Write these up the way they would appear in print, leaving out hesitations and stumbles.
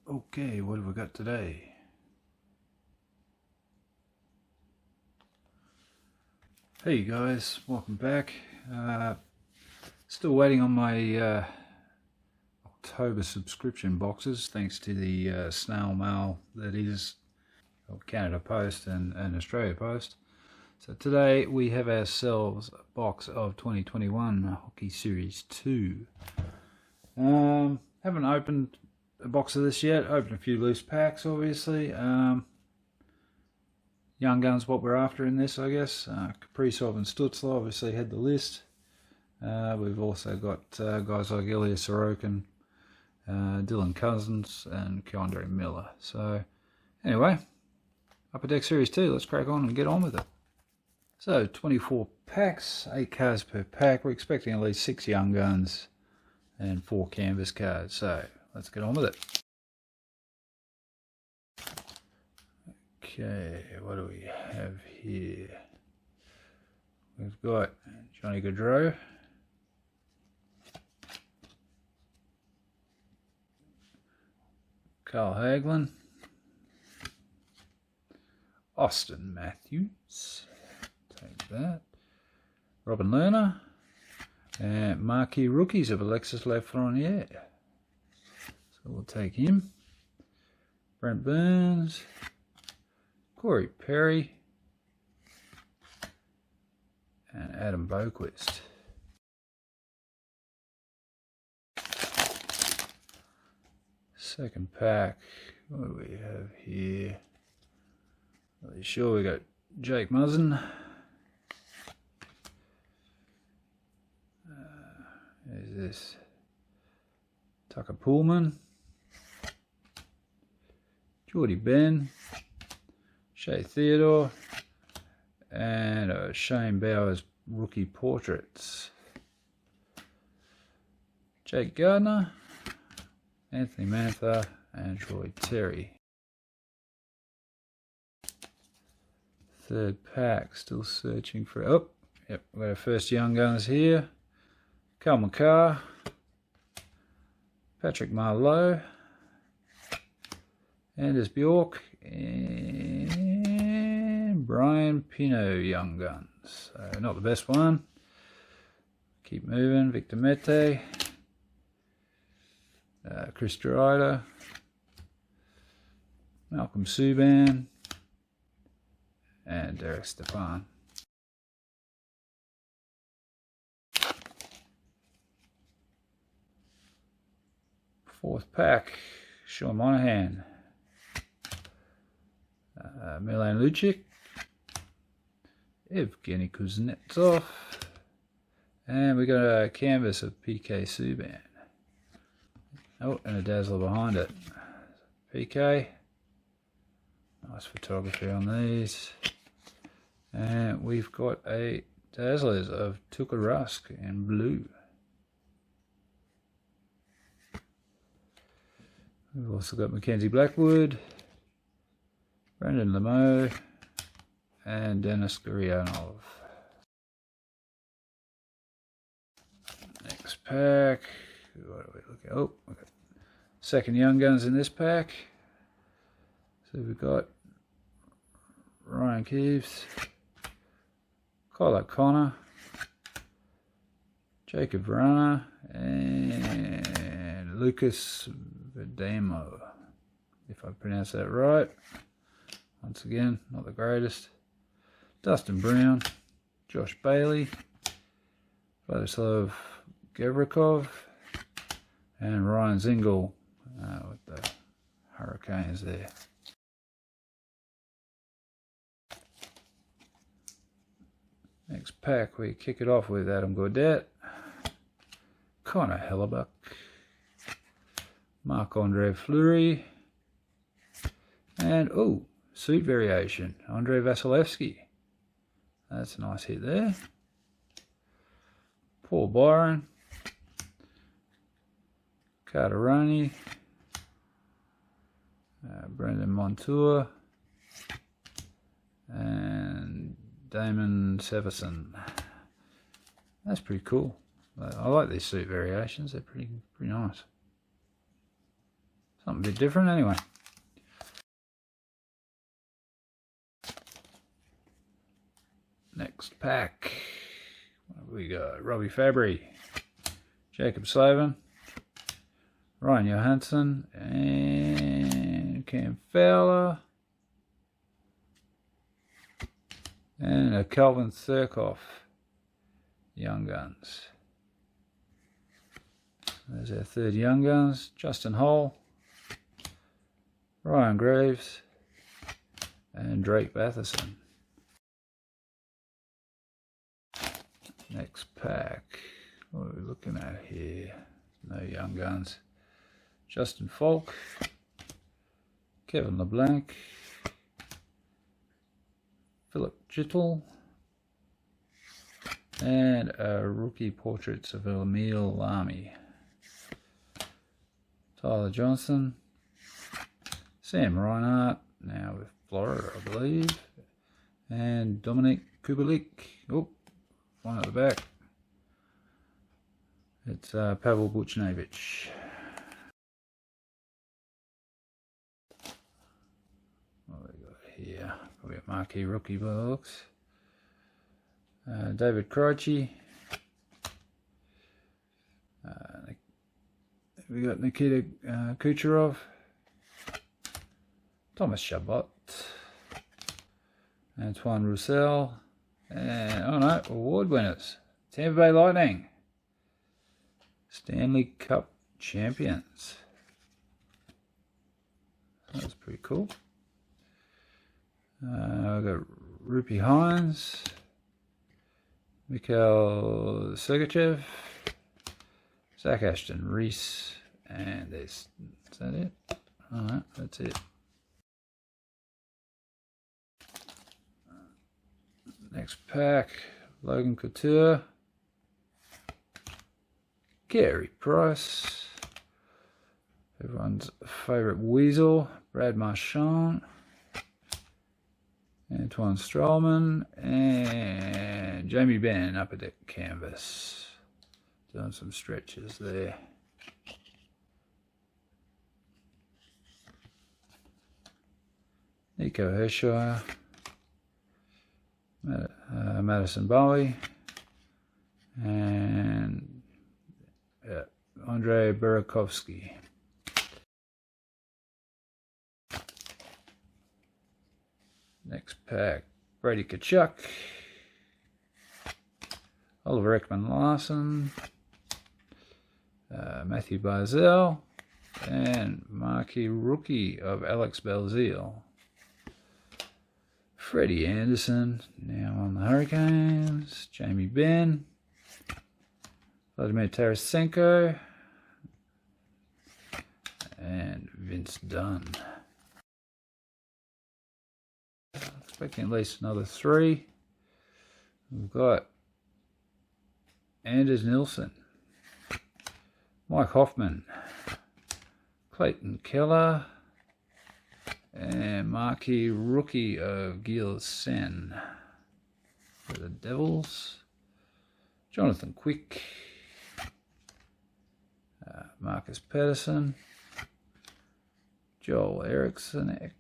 Okay, what have we got today? Hey guys, welcome back. Still waiting on my October subscription boxes, thanks to the snail mail that is Canada Post and Australia Post. So today we have ourselves a box of 2021 Hockey Series 2. Haven't opened a box of this yet. Opened a few loose packs, obviously. Young Guns, what we're after in this, I guess. Kaprizov and Stutzler obviously had the list. We've also got guys like Ilya Sorokin, Dylan Cousins, and K'Andre Miller. So, anyway, Upper Deck Series 2, let's crack on and get on with it. So, 24 packs, 8 cards per pack. We're expecting at least 6 Young Guns and 4 canvas cards. So, let's get on with it. Okay, what do we have here? We've got Johnny Gaudreau, Carl Hagelin, Austin Matthews, take that, Robin Lerner, and marquee rookies of Alexis Lafreniere. So we'll take him. Brent Burns, Corey Perry, and Adam Boquist. Second pack, what do we have here? Really sure we got Jake Muzzin. Who's this? Tucker Pullman, Geordie Ben, Shea Theodore, and Shane Bowers rookie portraits. Jake Gardner, Anthony Mantha, and Troy Terry. Third pack, still searching for. Oh, yep, we've got our first Young Guns here. Cal McCarr, Patrick Marleau, Anders Bjork, and Brian Pino Young Guns. So not the best one. Keep moving. Victor Mete, Chris Drider, Malcolm Subban, and Derek Stepan. Fourth pack, Sean Monahan, Milan Lucic, Evgeny Kuznetsov, and we got a canvas of PK Subban. Oh, and a dazzler behind it. PK, nice photography on these. And we've got a dazzlers of Tuukka Rask in blue. We've also got Mackenzie Blackwood, Brendan Lemo, and Dennis Gurianov. Next pack, what are we looking at? Oh, we've got second Young Guns in this pack. So we've got Ryan Keeves, Kyle O'Connor, Jacob Verana, and Lucas Vedamo, if I pronounce that right. Once again, not the greatest. Dustin Brown, Josh Bailey, Vladislav Gavrikov, and Ryan Zingle with the Hurricanes there. Next pack, we kick it off with Adam Gaudette, Connor Hellebuck, Marc-Andre Fleury, and suit variation, Andrei Vasilevsky. That's a nice hit there. Paul Byron, Carteroni, Brendan Montour, and Damon Severson. That's pretty cool. I like these suit variations. They're pretty nice. Something a bit different anyway. Next pack. What have we got? Robbie Fabry, Jacob Slavin, Ryan Johansson, and Cam Fowler, and a Calvin Thurkoff, Young Guns. There's our third Young Guns. Justin Hall, Ryan Graves, and Drake Batherson. Next pack. What are we looking at here? No Young Guns. Justin Falk, Kevin LeBlanc, Philip Gittel, and rookie portraits of Emil Lamy. Tyler Johnson, Sam Reinhart, now with Florida, I believe, and Dominic Kubalik. Oh, one at the back. It's Pavel Buchnevich. What have we got here? Probably a marquee rookie by the looks. David Krejci. We got Nikita Kucherov, Thomas Chabot, Antoine Roussel, and oh no, award winners, Tampa Bay Lightning, Stanley Cup champions. That's pretty cool. We've got Rupi Hines, Mikhail Sergachev, Zach Ashton Reese, and is that it? Alright, that's it. Next pack, Logan Couture, Gary Price, everyone's favourite Weasel, Brad Marchand, Antoine Strollman, and Jamie Benn up at the canvas. Doing some stretches there. Nico Hershiser, Madison Bowie, and Andrei Burakovsky. Next pack, Brady Tkachuk, Oliver Ekman-Larsson, Matthew Barzal, and marquee rookie of Alex Belzile. Freddie Anderson, now on the Hurricanes. Jamie Benn, Vladimir Tarasenko, and Vince Dunn. Expecting at least another 3. We've got Anders Nilsson, Mike Hoffman, Clayton Keller, and marquee rookie of Gilles Sen for the Devils. Jonathan Quick, Marcus Pedersen, Joel Eriksson,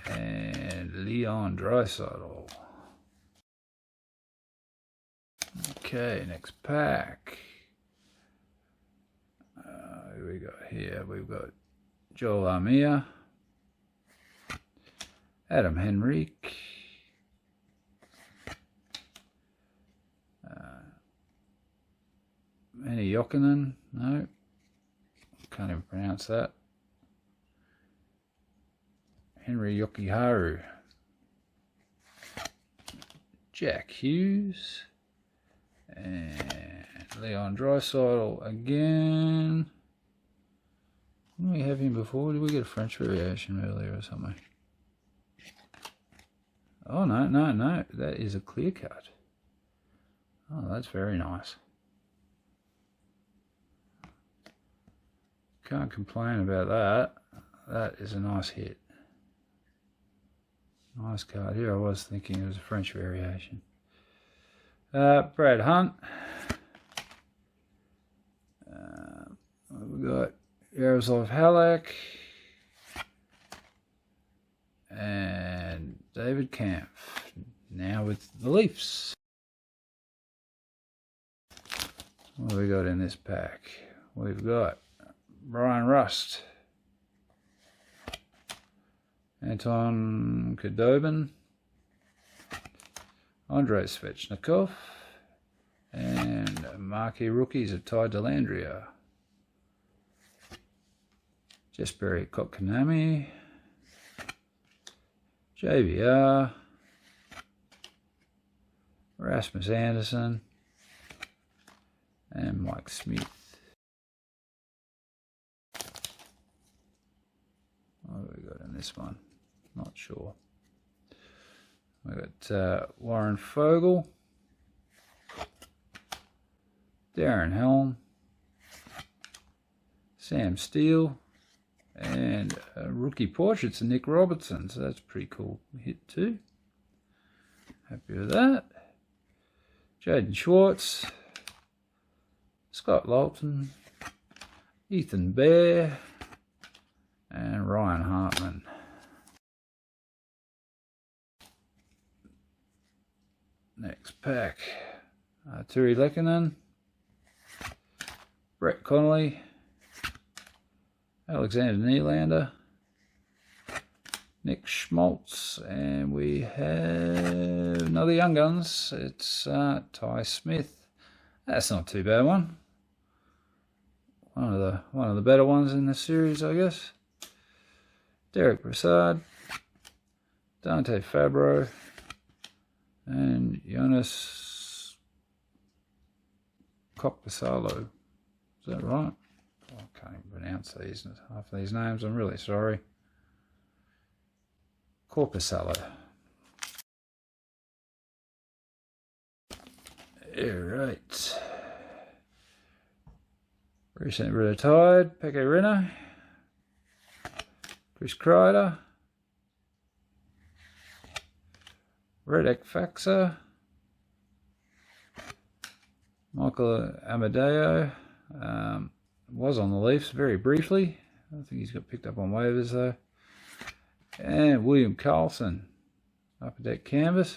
and Leon Draisaitl. Okay, next pack. Who we got here? We've got Joel Armia, Adam Henrique, Manny Jokinen, no, can't even pronounce that. Henry Yokiharu, Jack Hughes, and Leon Draisaitl again. Didn't we have him before? Did we get a French variation earlier or something? Oh, no. That is a clear cut. Oh, that's very nice. Can't complain about that. That is a nice hit. Nice card. Here I was thinking it was a French variation. Brad Hunt. We've got Yaroslav Halak, David Kampf. Now with the Leafs. What have we got in this pack? We've got Brian Rust, Anton Khudobin, Andrei Svechnikov, and marquee rookies of Ty Dellandrea. Jesperi Kotkaniemi, JVR, Rasmus Anderson, and Mike Smith. What have we got in this one? Not sure. We got Warren Fogle, Darren Helm, Sam Steele, and rookie portraits of Nick Robertson. So that's a pretty cool hit too. Happy with that. Jaden Schwartz, Scott Lawton, Ethan Bear, and Ryan Hartman. Next pack, Turi Lekkonen, Brett Connolly, Alexander Nylander, Nick Schmaltz, and we have another Young Guns. It's Ty Smith. That's not too bad one. One of the better ones in the series, I guess. Derek Brassard, Dante Fabro, and Jonas Korpisalo. Is that right? Oh, I can't even pronounce half of these names. I'm really sorry. Korpisalo. Alright. Recently retired, Pekka Rinne, Chris Kreider, Radek Faksa, Michael Amadeo, was on the Leafs very briefly. I think he's got picked up on waivers though. And William Carlson, Upper Deck canvas.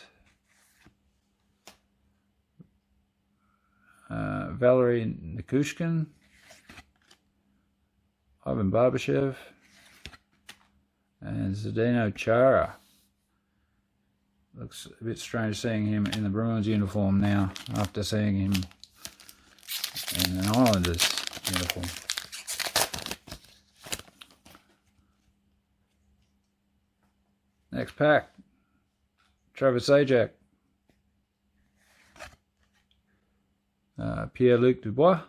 Valery Nikushkin, Ivan Barbashev, and Zdeno Chara. Looks a bit strange seeing him in the Bruins uniform now, after seeing him in an Islanders uniform. Next pack, Travis Zajac, Pierre-Luc Dubois,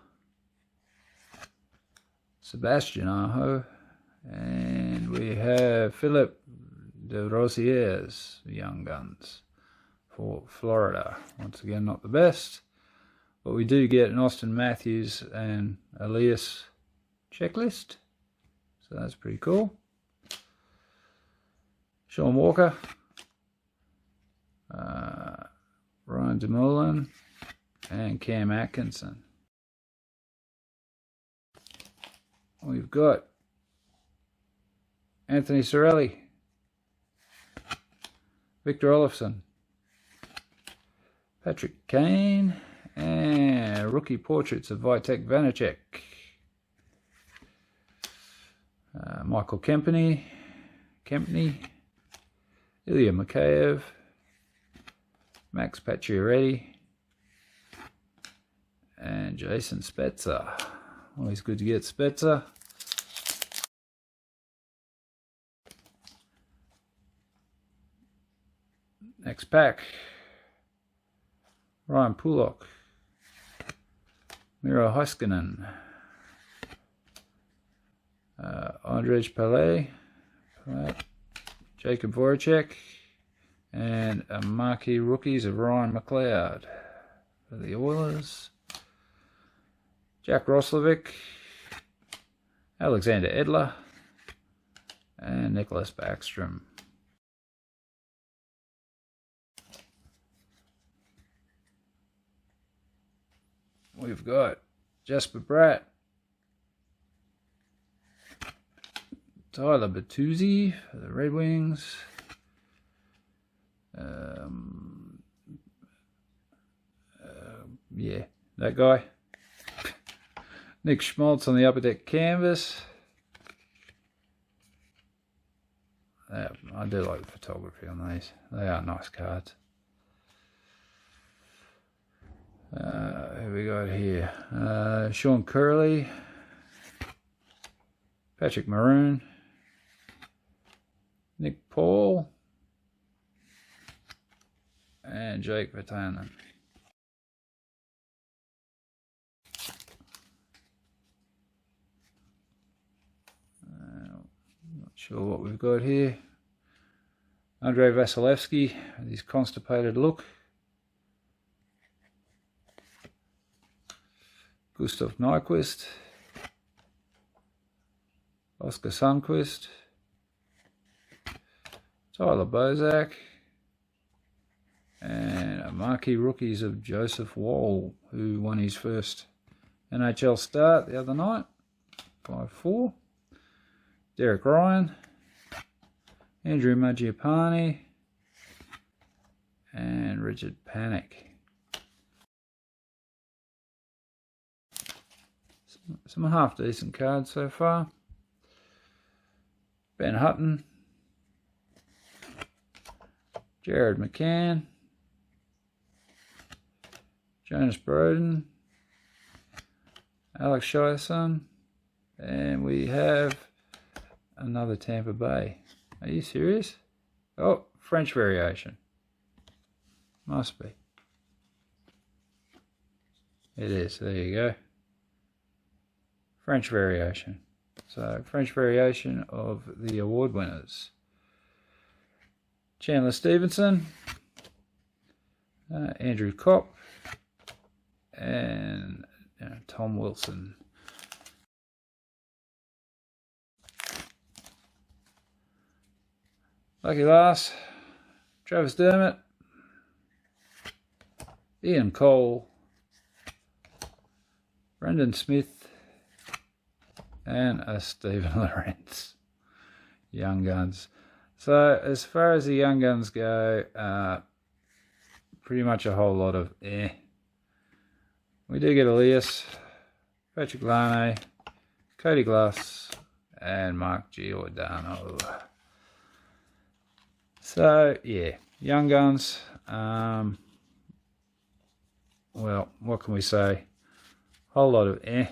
Sebastian Aho, and we have Philip de Rosiers, Young Guns, for Florida. Once again, not the best, but we do get an Austin Matthews and Elias checklist, so that's pretty cool. Sean Walker, Ryan Dumoulin, and Cam Atkinson. We've got Anthony Cirelli, Victor Olofsson, Patrick Kane, and rookie portraits of Vitek Vanacek, Michael Kempney, Ilya Mikheyev, Max Pacioretty, and Jason Spezza. Always good to get Spezza. Next pack, Ryan Pulock, Miro Heiskanen, Andrej Palais, Jacob Voracek, and a marquee rookies of Ryan McLeod for the Oilers. Jack Roslovic, Alexander Edler, and Nicholas Backstrom. We've got Jesper Bratt, Tyler Bertuzzi for the Red Wings, Yeah, that guy. Nick Schmaltz on the Upper Deck canvas. Yeah, I do like the photography on these. They are nice cards. Who we got here? Sean Curley, Patrick Maroon, Nick Paul, and Jake Vatanen. Not sure what we've got here. Andrei Vasilevsky with his constipated look. Gustav Nyquist, Oscar Sundqvist, Tyler Bozak, and a marquee rookies of Joseph Woll, who won his first NHL start the other night, 5-4. Derek Ryan, Andrew Mangiapane, and Richard Panik. Some half decent cards so far. Ben Hutton, Jared McCann, Jonas Broden, Alex Shiason, and we have another Tampa Bay. Are you serious? Oh, French variation. Must be. It is, there you go. French variation. So, French variation of the award winners. Chandler Stevenson, Andrew Kopp, and Tom Wilson. Lucky Last, Travis Dermott, Ian Cole, Brendan Smith, and a Stephen Lorentz. Young Guns. So as far as the Young Guns go, pretty much a whole lot of eh. We do get Elias, Patrick Laine, Cody Glass, and Mark Giordano. So yeah, Young Guns. Well, what can we say? Whole lot of eh.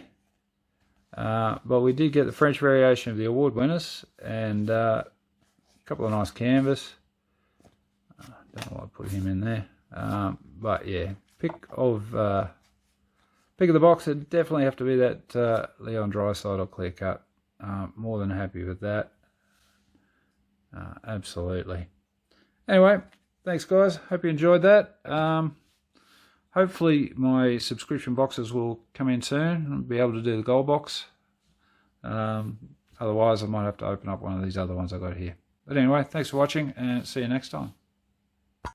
But we did get the French variation of the award winners and a couple of nice canvas. Don't know why I put him in there. But yeah, pick of the box. It'd definitely have to be that Leon Draisaitl clear cut. More than happy with that. Absolutely. Anyway, thanks guys. Hope you enjoyed that. Hopefully my subscription boxes will come in soon and be able to do the gold box. Otherwise I might have to open up one of these other ones I got here. But anyway, thanks for watching and see you next time.